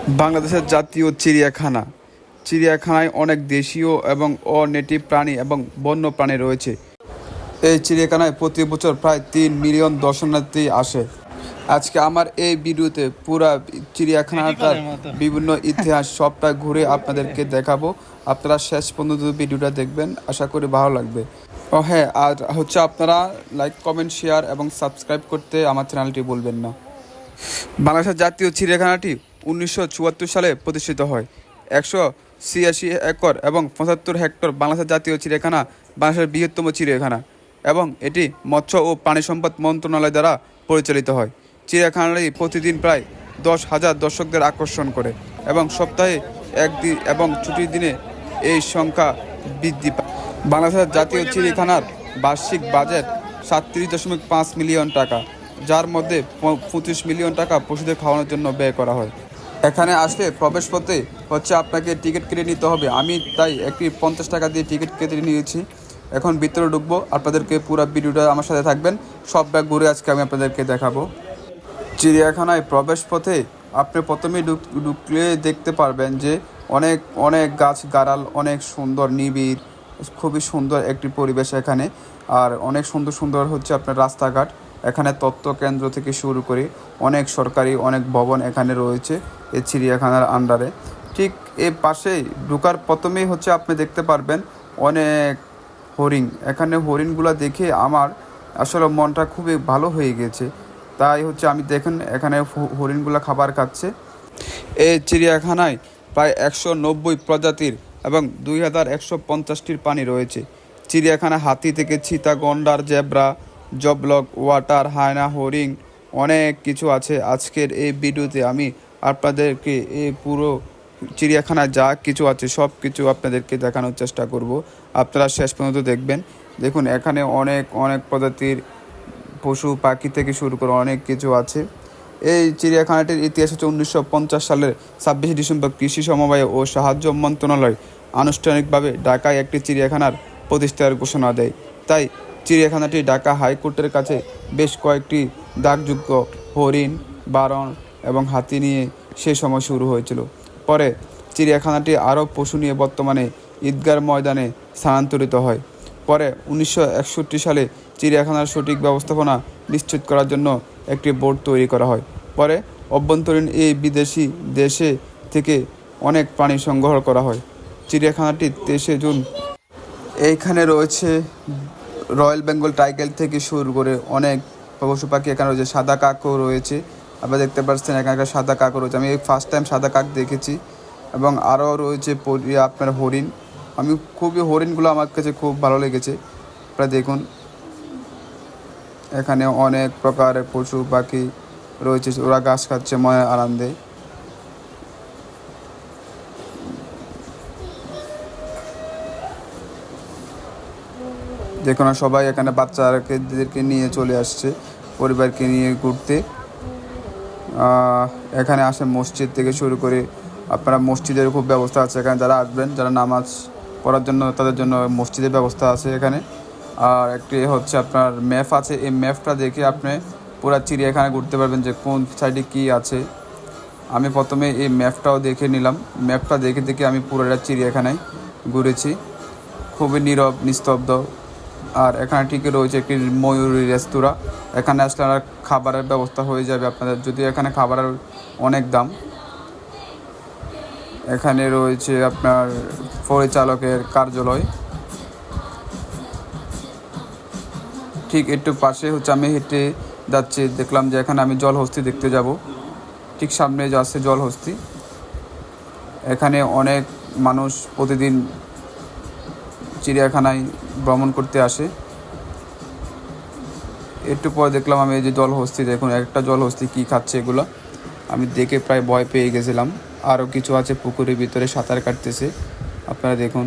বাংলাদেশের জাতীয় চিড়িয়াখানা। চিড়িয়াখানায় অনেক দেশীয় এবং অ-নেটিভ প্রাণী এবং বন্য প্রাণী রয়েছে। এই চিড়িয়াখানায় প্রতি বছর প্রায় ৩ মিলিয়ন দর্শনার্থী আসে। আজকে আমার এই ভিডিওতে পুরা চিড়িয়াখানাটার বিভিন্ন ইতিহাস সবটা ঘুরে আপনাদেরকে দেখাবো। আপনারা শেষ পর্যন্ত ভিডিওটা দেখবেন, আশা করি ভালো লাগবে। ও হ্যাঁ, আর হচ্ছে আপনারা লাইক, কমেন্ট, শেয়ার এবং সাবস্ক্রাইব করতে আমার চ্যানেলটি বলবেন না। বাংলাদেশের জাতীয় চিড়িয়াখানাটি 1974 সালে প্রতিষ্ঠিত হয়। 186 একর এবং 75 হেক্টর বাংলাদেশের জাতীয় চিড়িয়াখানা বাংলাদেশের বৃহত্তম চিড়িয়াখানা এবং এটি মৎস্য ও প্রাণী সম্পদ মন্ত্রণালয় দ্বারা পরিচালিত হয়। চিড়িয়াখানাটি প্রতিদিন প্রায় 10,000 দর্শকদের আকর্ষণ করে এবং সপ্তাহে একদিন এবং ছুটির দিনে এই সংখ্যা বৃদ্ধি পায়। বাংলাদেশের জাতীয় চিড়িয়াখানার বার্ষিক বাজেট 37.5 মিলিয়ন টাকা, যার মধ্যে 25 মিলিয়ন টাকা পশুদের খাওয়ানোর জন্য ব্যয় করা হয়। এখানে আসলে প্রবেশ পথে হচ্ছে আপনাকে টিকিট কেটে নিতে হবে। আমি তাই একটি 50 টাকা দিয়ে টিকিট কেটে নিয়েছি। এখন ভিতরে ঢুকবো। আপনাদেরকে পুরো ভিডিওটা আমার সাথে থাকবেন, সব ব্যাগ ঘুরে আজকে আমি আপনাদেরকে দেখাবো। চিড়িয়াখানায় প্রবেশ পথে আপনি প্রথমেই ঢুকলে দেখতে পারবেন যে অনেক অনেক গাছ গাড়াল, অনেক সুন্দর নিবিড়, খুবই সুন্দর একটি পরিবেশ এখানে। আর অনেক সুন্দর সুন্দর হচ্ছে আপনার রাস্তাঘাট। এখানে তথ্য কেন্দ্র থেকে শুরু করে অনেক সরকারি অনেক ভবন এখানে রয়েছে এই চিড়িয়াখানার আন্ডারে। ঠিক এর পাশেই ঢোকার প্রথমেই হচ্ছে আপনি দেখতে পারবেন অনেক হরিণ। এখানে হরিণগুলো দেখে আমার আসলে মনটা খুবই ভালো হয়ে গেছে। তাই হচ্ছে আমি দেখেন এখানে হরিণগুলো খাবার খাচ্ছে। এই চিড়িয়াখানায় প্রায় 190 প্রজাতির এবং 2150টির প্রাণী রয়েছে। চিড়িয়াখানা হাতি থেকে চিতা, গন্ডার, জেব্রা, জবলক, ওয়াটার, হায়না, হরিণ অনেক কিছু আছে। আজকের এই ভিডিওতে আমি আপনাদেরকে এই পুরো চিড়িয়াখানায় যা কিছু আছে সব কিছু আপনাদেরকে দেখানোর চেষ্টা করব। আপনারা শেষ পর্যন্ত দেখবেন। দেখুন এখানে অনেক অনেক প্রজাতির পশু পাখি থেকে শুরু করে অনেক কিছু আছে। এই চিড়িয়াখানাটির ইতিহাস হচ্ছে 1950 সালের 26 ডিসেম্বর কৃষি সমবায় ও সাহায্য মন্ত্রণালয় আনুষ্ঠানিকভাবে ঢাকায় একটি চিড়িয়াখানার প্রতিষ্ঠার ঘোষণা দেয়। তাই চিড়িয়াখানাটি ঢাকা হাইকোর্টের কাছে বেশ কয়েকটি দাগযোগ্য হরিণ, বারণ এবং হাতি নিয়ে সে সময় শুরু হয়েছিল। পরে চিড়িয়াখানাটি আরও পশু নিয়ে বর্তমানে ঈদগাহ ময়দানে স্থানান্তরিত হয়। পরে 1961 সালে চিড়িয়াখানার সঠিক ব্যবস্থাপনা নিশ্চিত করার জন্য একটি বোর্ড তৈরি করা হয়। পরে অভ্যন্তরীণ এই বিদেশি দেশে থেকে অনেক প্রাণী সংগ্রহ করা হয়। চিড়িয়াখানাটি 23 জুন এইখানে রয়েছে রয়্যাল বেঙ্গল টাইগার থেকে শুরু করে অনেক পশু পাখি এখানে রয়েছে। সাদা কাকও রয়েছে, আপনারা দেখতে পাচ্ছেন এখানকার সাদা কাকও রয়েছে। আমি ফার্স্ট টাইম সাদা কাক দেখেছি এবং আরও রয়েছে আপনার হরিণ। আমি হরিণগুলো আমার কাছে খুব ভালো লেগেছে। আপনারা দেখুন এখানে অনেক প্রকারের পশু পাখি রয়েছে, ওরা ঘাস খাচ্ছে মনের আনন্দে। দেখুন সবাই এখানে বাচ্চাদেরকে নিয়ে চলে আসছে পরিবারকে নিয়ে ঘুরতে। এখানে আসে মসজিদ থেকে শুরু করে আপনারা মসজিদের খুব ব্যবস্থা আছে এখানে। যারা আসবেন, যারা নামাজ পড়ার জন্য তাদের জন্য মসজিদের ব্যবস্থা আছে এখানে। আর একটি হচ্ছে আপনার ম্যাপ আছে, এই ম্যাপটা দেখে আপনি পুরো চিড়িয়াখানা ঘুরতে পারবেন যে কোন সাইডে কী আছে। আমি প্রথমে এই ম্যাপটাও দেখে নিলাম। ম্যাপটা দেখে দেখে আমি পুরোটা চিড়িয়াখানায় ঘুরেছি, খুবই নীরব নিস্তব্ধ। আর এখানে ঠিক রয়েছে একটি ময়ূরী রেস্তোরাঁ। এখানে আসলে খাবারের ব্যবস্থা হয়ে যাবে আপনাদের, যদিও এখানে খাবারের অনেক দাম। এখানে রয়েছে আপনার পরিচালকের কার্যালয়। ঠিক একটু পাশে হচ্ছে আমি হেঁটে যাচ্ছি, দেখলাম যে এখানে আমি জলহস্তি দেখতে যাব। ঠিক সামনে যাচ্ছে জলহস্তি। এখানে অনেক মানুষ প্রতিদিন চিড়িয়াখানায় ভ্রমণ করতে আসে। একটু পরে দেখলাম আমি এই যে জলহস্তি, দেখুন একটা জলহস্তি কী খাচ্ছে এগুলো, আমি দেখে প্রায় ভয় পেয়ে গেছিলাম। আরও কিছু আছে পুকুরের ভিতরে সাঁতার কাটতেছে, আপনারা দেখুন।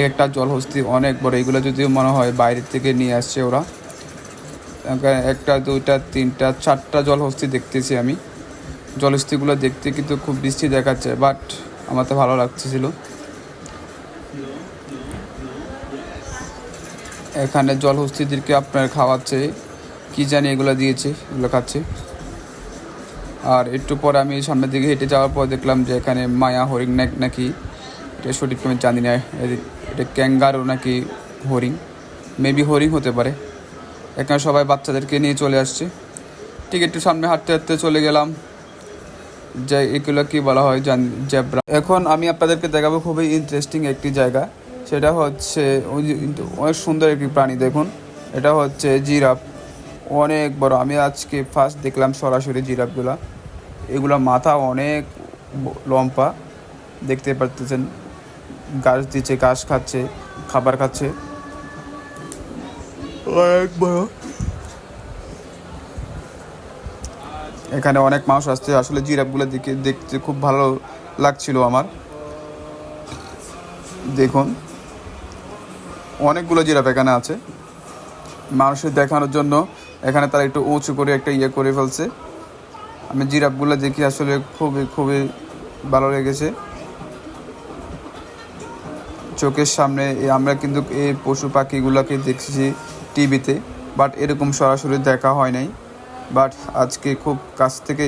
একটা জলহস্তি অনেক বড়, এগুলো যদিও মনে হয় বাইরের থেকে নিয়ে আসছে ওরা। একটা, দুইটা, তিনটা, 4টা জলহস্তি দেখতেছি আমি। জলহস্তিগুলো দেখতে কিন্তু খুব বৃষ্টি দেখাচ্ছে, বাট আমার তো ভালো লাগতেছিল। এখানে জলহস্তিদেরকে আপনার খাওয়াচ্ছে, কি জানি এগুলো দিয়েছে, এগুলো খাচ্ছে। আর একটু পরে আমি সামনের দিকে হেঁটে যাওয়ার পর দেখলাম যে এখানে মায়া হরিণ নাকি, এটা সঠিক আমি জানি না, এটা ক্যাঙ্গারু নাকি হরিণ, মেবি হরিণ হতে পারে। এখানে সবাই বাচ্চাদেরকে নিয়ে চলে আসছে। ঠিক একটু সামনে হাঁটতে হাঁটতে চলে গেলাম, যে এগুলো কী বলা হয় জানি, জেব্রা। এখন আমি আপনাদেরকে দেখাবো খুবই ইন্টারেস্টিং একটি জায়গা, সেটা হচ্ছে অনেক সুন্দর একটি প্রাণী। দেখুন, এটা হচ্ছে জিরাফ, অনেক বড়। আমি আজকে ফার্স্ট দেখলাম সরাসরি জিরাফগুলা। এগুলো মাথা অনেক লম্বা, দেখতে পারতেছেন। ঘাস দিচ্ছে, ঘাস খাচ্ছে, খাবার খাচ্ছে, অনেক বড়। এখানে অনেক মানুষ আসছে। আসলে জিরাফগুলো দেখতে খুব ভালো লাগছিল আমার। দেখুন, অনেকগুলো জিরাফ এখানে আছে। মানুষের দেখানোর জন্য এখানে তারা একটু উঁচু করে একটা ইয়ে করে ফেলছে। আমি জিরাফগুলো দেখি আসলে খুবই খুবই ভালো লেগেছে। চোখের সামনে আমরা কিন্তু এই পশু পাখিগুলোকে দেখছি টিভিতে, বাট এরকম সরাসরি দেখা হয় নাই। বাট আজকে খুব কাছ থেকে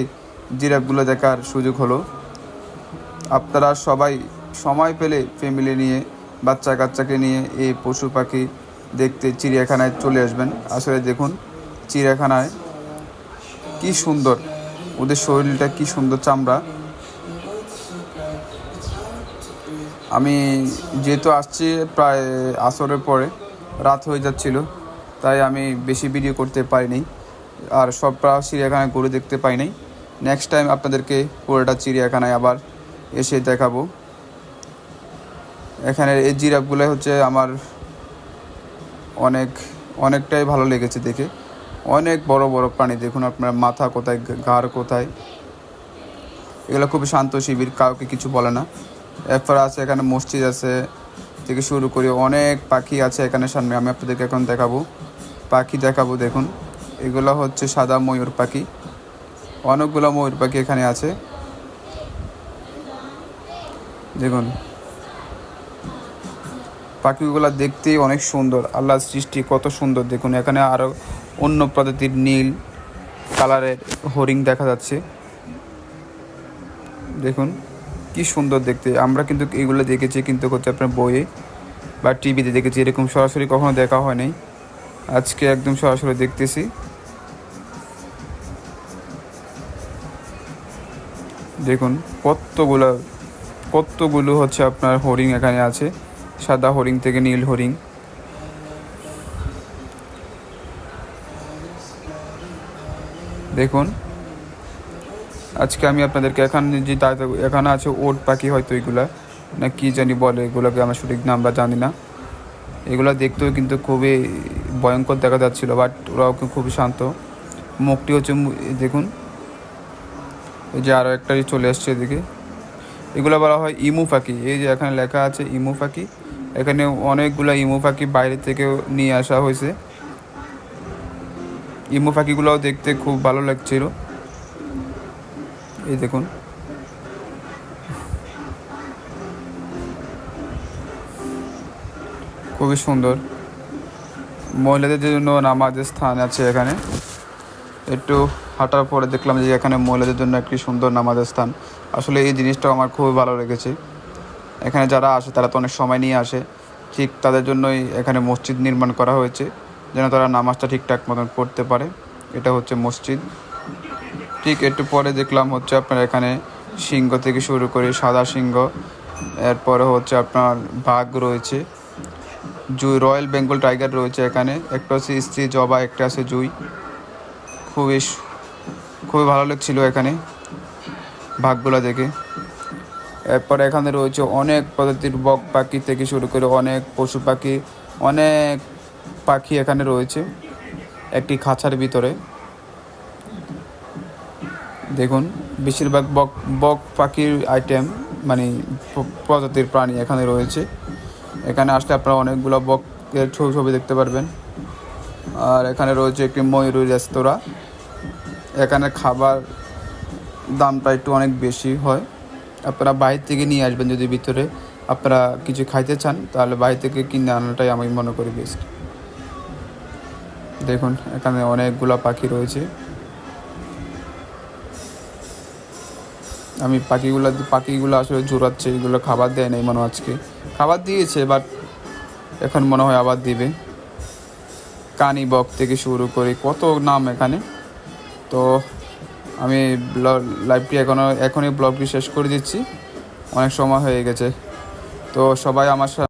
জিরাফগুলো দেখার সুযোগ হলো। আপনারা সবাই সময় পেলে ফ্যামিলি নিয়ে, বাচ্চা কাচ্চাকে নিয়ে এই পশু পাখি দেখতে চিড়িয়াখানায় চলে আসবেন। আসলে দেখুন, চিড়িয়াখানায় কি সুন্দর, ওদের শরীরটা কি সুন্দর, চামড়া। আমি যেহেতু আসছি প্রায় আসরের পরে, রাত হয়ে যাচ্ছিল, তাই আমি বেশি ভিডিও করতে পারিনি, আর সবটা চিড়িয়াখানায় ঘুরে দেখতে পাই নাই। নেক্সট টাইম আপনাদেরকে পুরোটা চিড়িয়াখানায় আবার এসে দেখাবো। এখানে এই জিরাফগুলো হচ্ছে আমার অনেকটাই ভালো লেগেছে দেখে। অনেক বড় বড় প্রাণী। দেখুন আপনার, মাথা কোথায়, ঘাড় কোথায়। এগুলো খুবই শান্ত শিবির, কাউকে কিছু বলে না। এরপর আছে এখানে মসজিদ আছে থেকে শুরু করে অনেক পাখি আছে এখানে। সামনে আমি আপনাদেরকে এখন পাখি দেখাবো। দেখুন, এগুলো হচ্ছে সাদা ময়ূর পাখি। অনেকগুলো ময়ূর পাখি এখানে আছে। দেখুন, পাখিগুলো দেখতেই অনেক সুন্দর, আল্লাহর সৃষ্টি কত সুন্দর। দেখুন, এখানে আরও অন্য প্রজাতির নীল কালারের হরিণ দেখা যাচ্ছে। দেখুন কি সুন্দর দেখতে। আমরা কিন্তু এগুলো দেখেছি কিন্তু হচ্ছে আপনার বইয়ে বা টিভিতে দেখেছি, এরকম সরাসরি কখনো দেখা হয় নাই। আজকে একদম সরাসরি দেখতেছি। দেখুন কতগুলো হচ্ছে আপনার হরিণ এখানে আছে, সাদা হরিণ থেকে নীল হরিণ। দেখুন, আজকে আমি আপনাদেরকে এখানে আছে ওট পাখি, হয়তো এগুলা না কি জানি বলে, এগুলোকে আমার সঠিক নামটা জানি না। এগুলো দেখতেও কিন্তু খুবই ভয়ঙ্কর দেখা যাচ্ছিল, বাট ওরাও খুবই শান্ত। মুখটি হচ্ছে, দেখুন এই যে আরও একটা চলে আসছে এদিকে। এগুলো বলা হয় ইমু পাখি। এই যে এখানে লেখা আছে ইমু পাখি। এখানে অনেকগুলো ইমু পাখি বাইরে থেকেও নিয়ে আসা হয়েছে। ইমু পাখিগুলোও দেখতে খুব ভালো লাগছিল। এই দেখুন, খুবই সুন্দর। মহিলাদের জন্য নামাজের স্থান আছে এখানে। একটু হাঁটার পরে দেখলাম যে এখানে মহিলাদের জন্য একটি সুন্দর নামাজের স্থান। আসলে এই জিনিসটাও আমার খুবই ভালো লেগেছে। এখানে যারা আসে তারা তো অনেক সময় নিয়ে আসে, ঠিক তাদের জন্যই এখানে মসজিদ নির্মাণ করা হয়েছে, যেন তারা নামাজটা ঠিকঠাক মতন পড়তে পারে। এটা হচ্ছে মসজিদ। ঠিক একটু পরে দেখলাম হচ্ছে আপনার এখানে সিংহ থেকে শুরু করে সাদা সিংহ, এরপরে হচ্ছে আপনার বাঘ রয়েছে, রয়্যাল বেঙ্গল টাইগার রয়েছে এখানে। একটা হচ্ছে স্ত্রী জবা, একটা আছে জুই। খুবই খুবই ভালো লাগছিল এখানে বাঘগুলো দেখে। এরপর এখানে রয়েছে অনেক প্রজাতির বক পাখি থেকে শুরু করে অনেক পশু পাখি, অনেক পাখি এখানে রয়েছে একটি খাঁচার ভিতরে। দেখুন, বেশিরভাগ বক পাখির আইটেম, মানে প্রজাতির প্রাণী এখানে রয়েছে। এখানে আসলে আপনারা অনেকগুলো বকের ছবি দেখতে পারবেন। আর এখানে রয়েছে একটি ময়ূরী রেস্তোরাঁ। এখানে খাবার দামটা একটু অনেক বেশি হয়। আপনারা বাইরে থেকে নিয়ে আসবেন, যদি ভিতরে আপনারা কিছু খাইতে চান তাহলে বাইরে থেকে কিনে আনাটাই আমি মনে করি বেস্ট। দেখুন, এখানে অনেকগুলো পাখি রয়েছে। আমি পাখিগুলো আসলে জোরাচ্ছে, এগুলো খাবার দেয় নাই মনে হয় আজকে। খাবার দিয়েছে বাট এখন মনে হয় আবার দিবে। কানি বক থেকে শুরু করে কত নাম এখানে। তো আমি লাইভটি এখনই ব্লগটি শেষ করে দিচ্ছি, অনেক সময় হয়ে গেছে। তো সবাই আমার সাথে